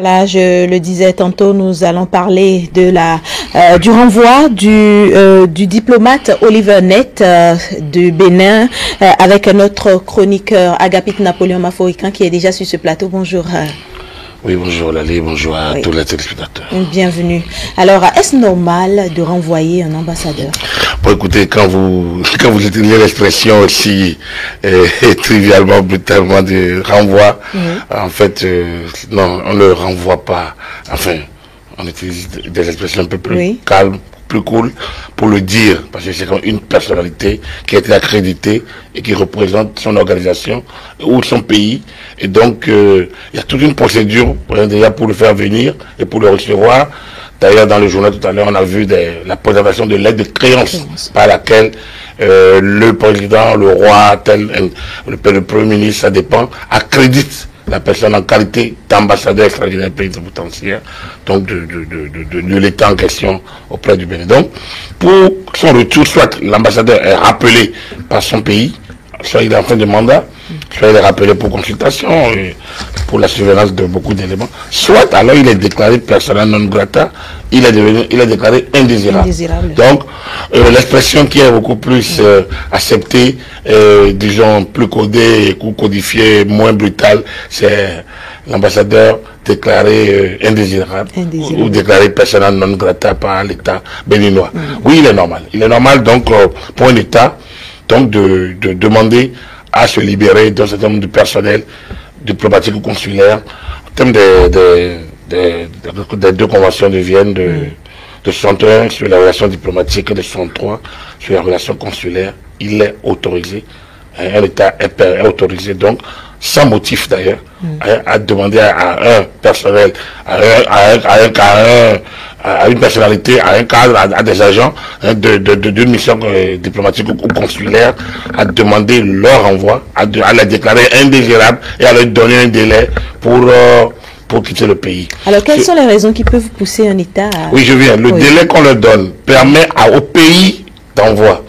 Voilà, je le disais tantôt, nous allons parler de du renvoi du diplomate Oliver Nett du Bénin avec notre chroniqueur Agapit Napoléon Maforican qui est déjà sur ce plateau. Bonjour. Oui, bonjour Lali, bonjour à tous les téléspectateurs. Bienvenue. Alors, est-ce normal de renvoyer un ambassadeur? Bon, écoutez, quand vous utilisez l'expression aussi trivialement, brutalement de renvoi, en fait, non, on ne renvoie pas. Enfin, on utilise des expressions un peu plus calmes, plus cool pour le dire, parce que c'est comme une personnalité qui a été accréditée et qui représente son organisation ou son pays. Et donc, il y a toute une procédure déjà pour le faire venir et pour le recevoir. D'ailleurs, dans le journal tout à l'heure, on a vu la présentation de l'aide de créance par laquelle le président, le roi, le premier ministre, ça dépend, accrédite la personne en qualité d'ambassadeur extraordinaire plénipotentiaire, donc de l'État en question auprès du Bénin. Donc, pour son retour, soit l'ambassadeur est rappelé par son pays, soit il est en fin de mandat, soit il est rappelé pour consultation, pour la surveillance de beaucoup d'éléments, soit alors il est déclaré persona non grata, il est déclaré indésirable. Donc, l'expression qui est beaucoup plus acceptée, disons plus codée, codifiée, moins brutale, c'est l'ambassadeur déclaré indésirable ou déclaré persona non grata par l'État béninois. Oui, il est normal. Il est normal donc pour un État donc de demander à se libérer d'un certain nombre de personnel diplomatique ou consulaire en termes des deux conventions de Vienne de 61 sur la relation diplomatique et de 63 sur la relation consulaire. Il est autorisé, un État est autorisé donc sans motif d'ailleurs à demander à un personnel, à une personnalité, à un cadre, à des agents d'une mission diplomatique ou consulaire, à demander leur renvoi, à la déclarer indésirable et à leur donner un délai pour quitter le pays. Alors, quelles sont les raisons qui peuvent pousser un État à... Oui, je viens. Le délai qu'on leur donne permet au pays d'envoi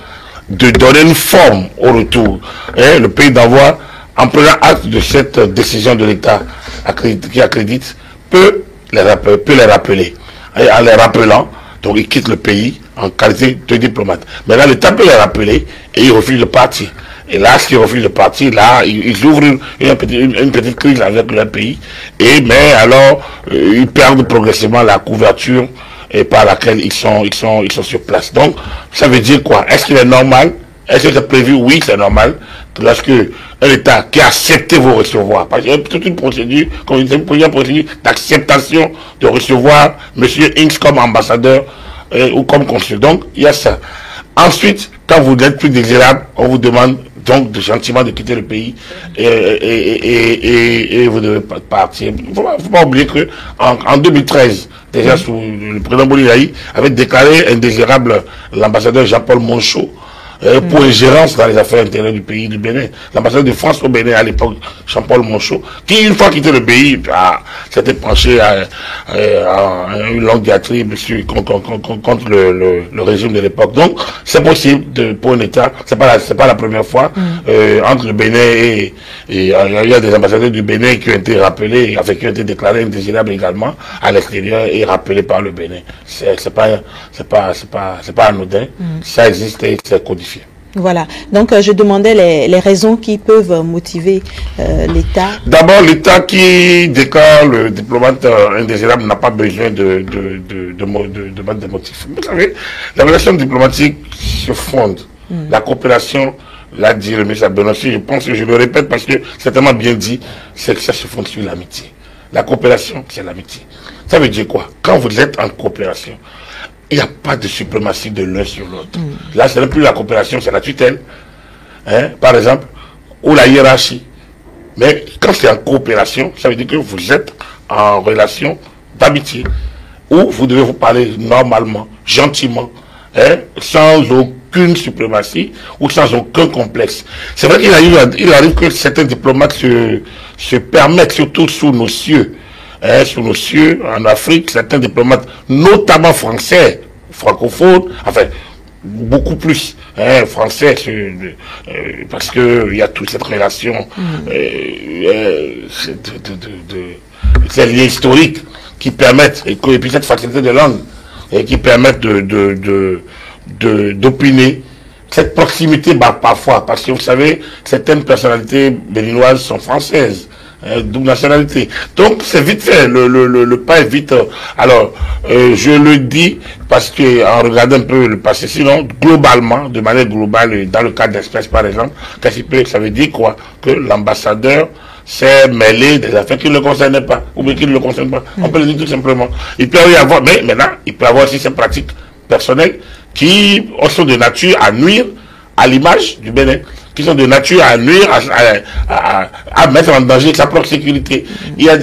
de donner une forme au retour. Le pays d'envoi, en prenant acte de cette décision de l'État qui accrédite, peut les rappeler. Et en les rappelant, donc ils quittent le pays en qualité de diplomate. Mais là, l'État peut les rappeler et ils refusent de partir. Et là, s'ils refusent de partir, là, ils ouvrent une petite crise avec leur pays. Mais alors, ils perdent progressivement la couverture par laquelle ils sont sur place. Donc, ça veut dire quoi? Est-ce qu'il est normal? Est-ce que c'est prévu? Oui, c'est normal. Lorsque un État qui a accepté vos recevoir, parce qu'il y a toute une procédure, une procédure d'acceptation de recevoir M. Inks comme ambassadeur ou comme consul. Donc, il y a ça. Ensuite, quand vous n'êtes plus désirable, on vous demande donc gentiment de quitter le pays et vous devez partir. Il ne faut pas oublier que en 2013, déjà sous le président Boliaï avait déclaré indésirable l'ambassadeur Jean-Paul Monchot pour ingérence dans les affaires intérieures du pays du Bénin. L'ambassadeur de France au Bénin à l'époque, Jean-Paul Monchot, qui une fois quitté le pays, s'était penché à une longue diatribe contre le régime de l'époque. Donc, c'est possible pour un État, c'est pas la première fois, entre le Bénin et il y a des ambassadeurs du Bénin qui ont été rappelés, qui ont été déclarés indésirables également à l'extérieur et rappelés par le Bénin. C'est pas anodin. Ça existe et c'est codifié. Voilà. Donc, je demandais les raisons qui peuvent motiver l'État. D'abord, l'État qui déclare le diplomate indésirable n'a pas besoin de mettre des motifs. Vous savez, la relation diplomatique se fonde. La coopération, l'a dit le ministre Abdonossi, je pense que je le répète parce que c'est tellement bien dit, c'est que ça se fonde sur l'amitié. La coopération, c'est l'amitié. Ça veut dire quoi? Quand vous êtes en coopération, il n'y a pas de suprématie de l'un sur l'autre. Là, ce n'est plus la coopération, c'est la tutelle, par exemple, ou la hiérarchie. Mais quand c'est en coopération, ça veut dire que vous êtes en relation d'amitié, où vous devez vous parler normalement, gentiment, sans aucune suprématie ou sans aucun complexe. C'est vrai qu'il arrive que certains diplomates se permettent, surtout sous nos cieux, en Afrique, certains diplomates, notamment français, francophones, enfin, beaucoup plus français, parce que il y a toute cette relation ces liens historiques qui permettent, et puis cette facilité de langue, et qui permettent d'opiner, cette proximité parfois, parce que vous savez, certaines personnalités béninoises sont françaises, double nationalité. Donc c'est vite fait, le pas est vite. Alors, je le dis parce que en regardant un peu le passé, sinon globalement, de manière globale, dans le cas d'Express par exemple, ça veut dire quoi? Que l'ambassadeur s'est mêlé des affaires qui ne le concernaient pas, ou bien qui ne le concernent pas. On peut le dire tout simplement. Il peut y avoir, mais maintenant, il peut y avoir aussi ces pratiques personnelles qui sont de nature à nuire à l'image du Bénin, qui sont de nature à nuire, à mettre en danger sa propre sécurité.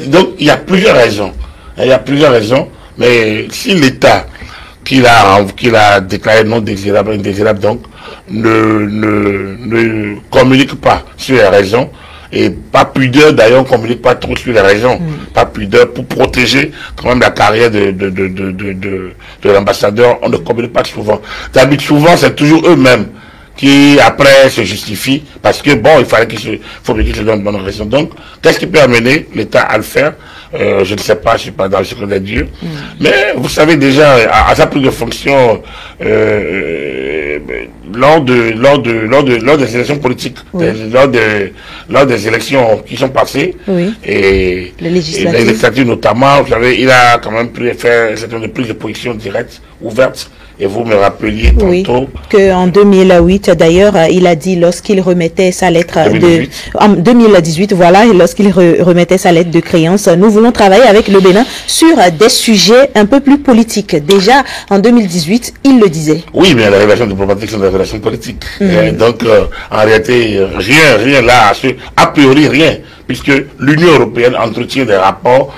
Donc, il y a plusieurs raisons. Il y a plusieurs raisons, mais si l'État qu'il a déclaré non désirable, indésirable, donc, ne communique pas sur les raisons, et pas pudeur, d'ailleurs, on ne communique pas trop sur les raisons, pas pudeur pour protéger quand même la carrière de l'ambassadeur, on ne communique pas souvent. D'habitude, souvent, c'est toujours eux-mêmes qui, après, se justifient, parce que, bon, il faudrait qu'ils se donnent bonne raison. Donc, qu'est-ce qui peut amener l'État à le faire? Je ne sais pas, je ne suis pas dans le secret de Dieu. Mais, vous savez déjà, à sa prise de fonction, lors des élections politiques, lors des élections qui sont passées, et les législatives notamment, vous savez, il a quand même fait un certain nombre de prises de position directes, ouvertes. Et vous me rappeliez tantôt qu'en 2008, d'ailleurs, il a dit lorsqu'il remettait sa lettre en 2018, voilà, et lorsqu'il remettait sa lettre de créance, nous voulons travailler avec le Bénin sur des sujets un peu plus politiques. Déjà, en 2018, il le disait. Oui, mais les relations diplomatiques sont des relations politiques. Donc, en réalité, rien là, a priori rien, puisque l'Union européenne entretient des rapports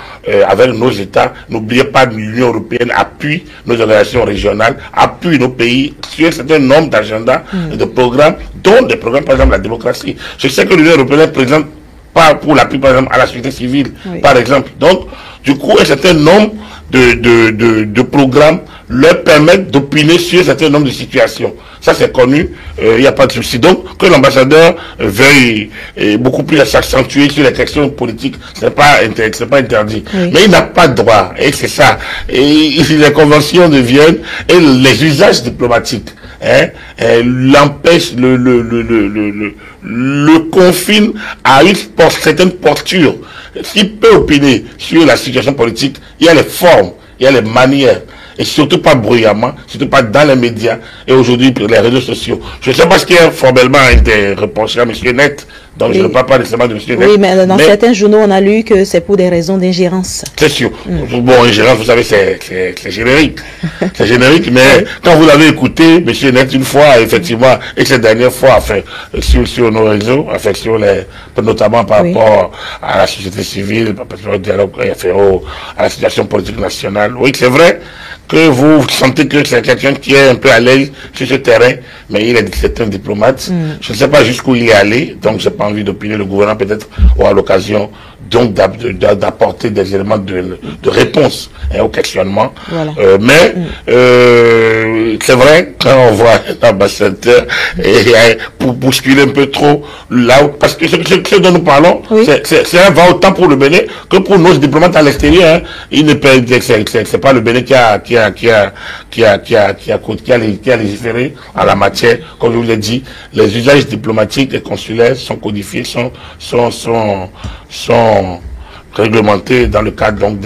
avec nos États. N'oubliez pas que l'Union européenne appuie nos relations régionales, appuie nos pays sur un certain nombre d'agendas et de programmes, dont des programmes, par exemple, la démocratie. Je sais que l'Union européenne présente pas pour l'appui, par exemple, à la société civile, par exemple. Donc, du coup, un certain nombre de programmes leur permettent d'opiner sur un certain nombre de situations. Ça, c'est connu, il n'y a pas de souci. Donc, que l'ambassadeur veuille beaucoup plus s'accentuer sur les questions politiques, c'est pas interdit. Mais il n'a pas de droit, et c'est ça. Et les conventions de Vienne et les usages diplomatiques l'empêchent, le confine à une certaine posture. S'il peut opiner sur la situation politique, il y a les formes, il y a les manières. Et surtout pas bruyamment, surtout pas dans les médias, et aujourd'hui les réseaux sociaux. Je ne sais pas ce qui est formellement été reproché à M. Net, donc je ne parle pas nécessairement de M. Net. Oui, mais dans certains journaux, on a lu que c'est pour des raisons d'ingérence. C'est sûr. Bon, ingérence, vous savez, c'est générique. C'est générique, mais quand vous l'avez écouté, M. Net, une fois, effectivement, et cette dernière fois, enfin, sur nos réseaux, enfin, notamment par rapport à la société civile, par rapport au dialogue, à la situation politique nationale. Oui, c'est vrai que vous sentez que c'est quelqu'un qui est un peu à l'aise sur ce terrain, mais c'est un diplomate. Je ne sais pas jusqu'où il est allé, donc j'ai pas envie d'opiner. Le gouvernement peut-être aura l'occasion donc d'apporter des éléments de réponse au questionnement. Voilà. Mais c'est vrai, quand on voit l'ambassadeur pour bousculer un peu trop là, parce que ce dont nous parlons, c'est un va autant pour le Bénin que pour nos diplomates à l'extérieur. Il ne peut, c'est pas le Bénin qui a légiféré en la matière. Comme je vous l'ai dit, les usages diplomatiques et consulaires sont codifiés, sont réglementés dans le cadre donc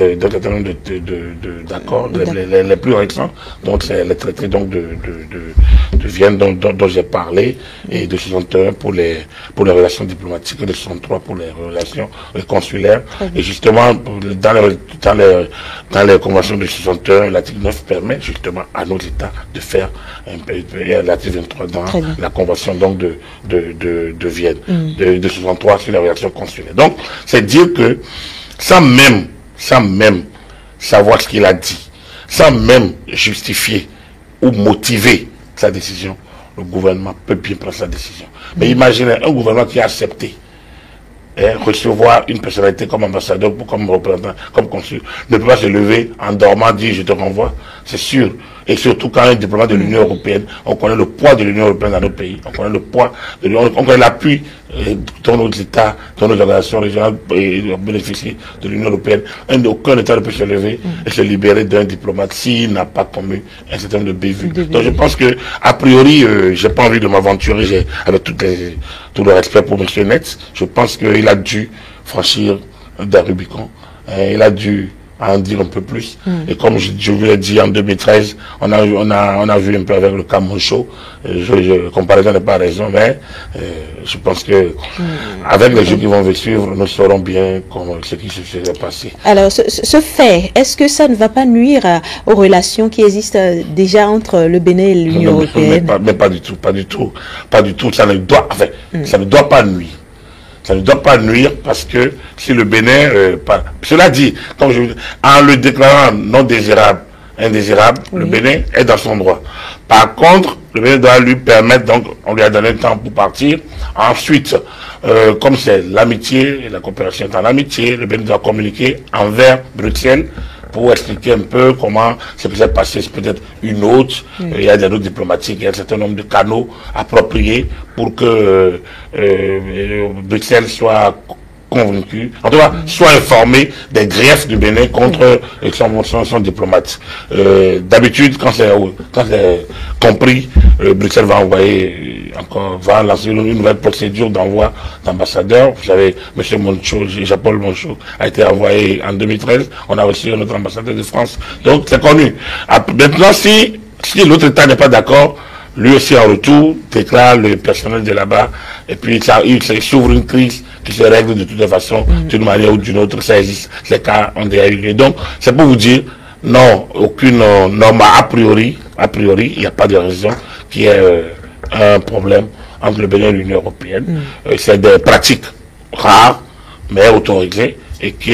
d'accords les plus récents, donc c'est les traités donc de Vienne dont j'ai parlé, et de 61 pour les relations diplomatiques, et de 63 pour les relations consulaires. Et justement dans les conventions de 61, l'article 9 permet justement à nos États de faire l'article 23 dans la convention donc de Vienne de 63 sur les relations consulaires. Donc c'est dire que sans même savoir ce qu'il a dit, sans même justifier ou motiver sa décision, le gouvernement peut bien prendre sa décision. Mais imaginez un gouvernement qui a accepté recevoir une personnalité comme ambassadeur, comme représentant, comme consul ne peut pas se lever en dormant, dire je te renvoie, c'est sûr. Et surtout quand un diplomate de l'Union européenne, on connaît le poids de l'Union européenne dans nos pays, on connaît le poids, on connaît l'appui dont nos États, dont nos organisations régionales bénéficient de l'Union européenne. Aucun État ne peut se lever et se libérer d'un diplomate s'il n'a pas commis un certain nombre de bévues. Donc je pense que, a priori, j'ai pas envie de m'aventurer, avec tout le respect pour M. Netz, je pense qu'il a dû franchir d'un Rubicon. Il a dû en dire un peu plus. Et comme je vous l'ai dit en 2013, on a vu un peu avec le cas Monchot. Comparaison n'est pas raison, mais je pense que avec les jeux qui vont suivre, nous saurons bien ce qui se serait passé. Alors, ce fait, est-ce que ça ne va pas nuire aux relations qui existent déjà entre le Bénin et l'Union européenne? Mais pas du tout, pas du tout. Pas du tout. Ça ne doit pas nuire. Ça ne doit pas nuire parce que si le Bénin, cela dit, en le déclarant non désirable, indésirable, le Bénin est dans son droit. Par contre, le Bénin doit lui permettre, donc on lui a donné le temps pour partir. Ensuite, comme c'est l'amitié et la coopération est en amitié, le Bénin doit communiquer envers Bruxelles pour expliquer un peu comment ce qui s'est passé, c'est peut-être une autre. Il y a des notes diplomatiques, il y a un certain nombre de canaux appropriés pour que Bruxelles soit convaincu, en tout cas, soit informé des griefs du Bénin contre son diplomate. D'habitude, quand c'est compris, Bruxelles va lancer une nouvelle procédure d'envoi d'ambassadeurs. Vous savez, M. Monchot, Jean-Paul Monchot, a été envoyé en 2013. On a reçu notre ambassadeur de France. Donc, c'est connu. Maintenant, si l'autre État n'est pas d'accord, lui aussi en retour déclare le personnel de là-bas et puis il s'ouvre une crise qui se règle de toute façon d'une manière ou d'une autre. Ça existe, les cas ont déjà eu lieu. Donc c'est pour vous dire non, aucune norme a priori il n'y a pas de raison qu'il y ait un problème entre le Bénin et l'Union européenne. C'est des pratiques rares mais autorisées et qui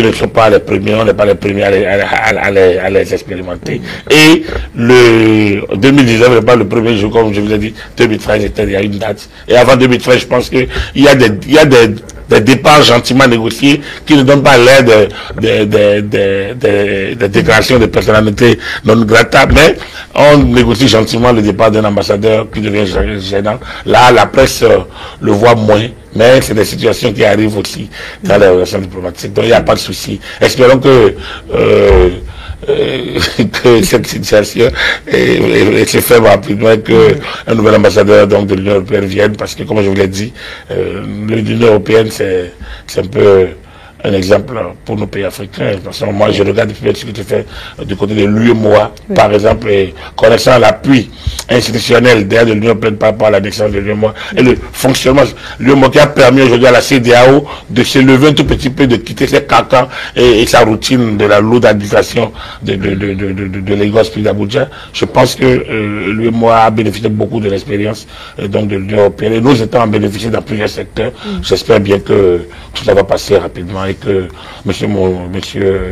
ne sont pas les premiers, on n'est pas les premiers à les expérimenter. Et le 2019 n'est pas le premier jour, comme je vous ai dit, 2013 était il y a une date. Et avant 2013, je pense qu'il y a des départs gentiment négociés qui ne donnent pas l'air des déclarations de personnalité non grata, mais on négocie gentiment le départ d'un ambassadeur qui devient gênant. Là, la presse le voit moins. Mais c'est des situations qui arrivent aussi dans les relations diplomatiques. Donc il n'y a pas de souci. Espérons que cette situation se fait rapidement et qu'un nouvel ambassadeur donc, de l'Union européenne vienne, parce que comme je vous l'ai dit, l'Union européenne c'est un peu un exemple pour nos pays africains. Parce que moi, je regarde ce qui se fait du côté de l'UEMOA, par exemple, et connaissant l'appui institutionnel derrière de l'Union européenne par rapport à la naissance de l'UEMOA et le fonctionnement de l'UEMOA qui a permis aujourd'hui à la CEDEAO de se lever un tout petit peu, de quitter ses carcans et sa routine de la lourde administration de Lagos puis d'Abuja. Je pense que l'UEMOA a bénéficié beaucoup de l'expérience donc de l'Union européenne et nous étant en bénéficier dans plusieurs secteurs. J'espère bien que tout ça va passer rapidement et que monsieur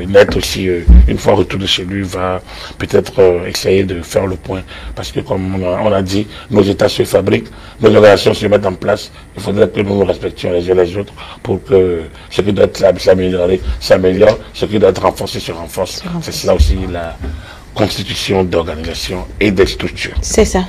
Net aussi, une fois retourné chez lui, va peut-être essayer de faire le point. Parce que comme on a dit, nos États se fabriquent, nos organisations se mettent en place. Il faudrait que nous nous respections les uns les autres pour que ce qui doit être s'améliore, ce qui doit être renforcé se renforce. C'est cela aussi la constitution d'organisation et des structures. C'est ça.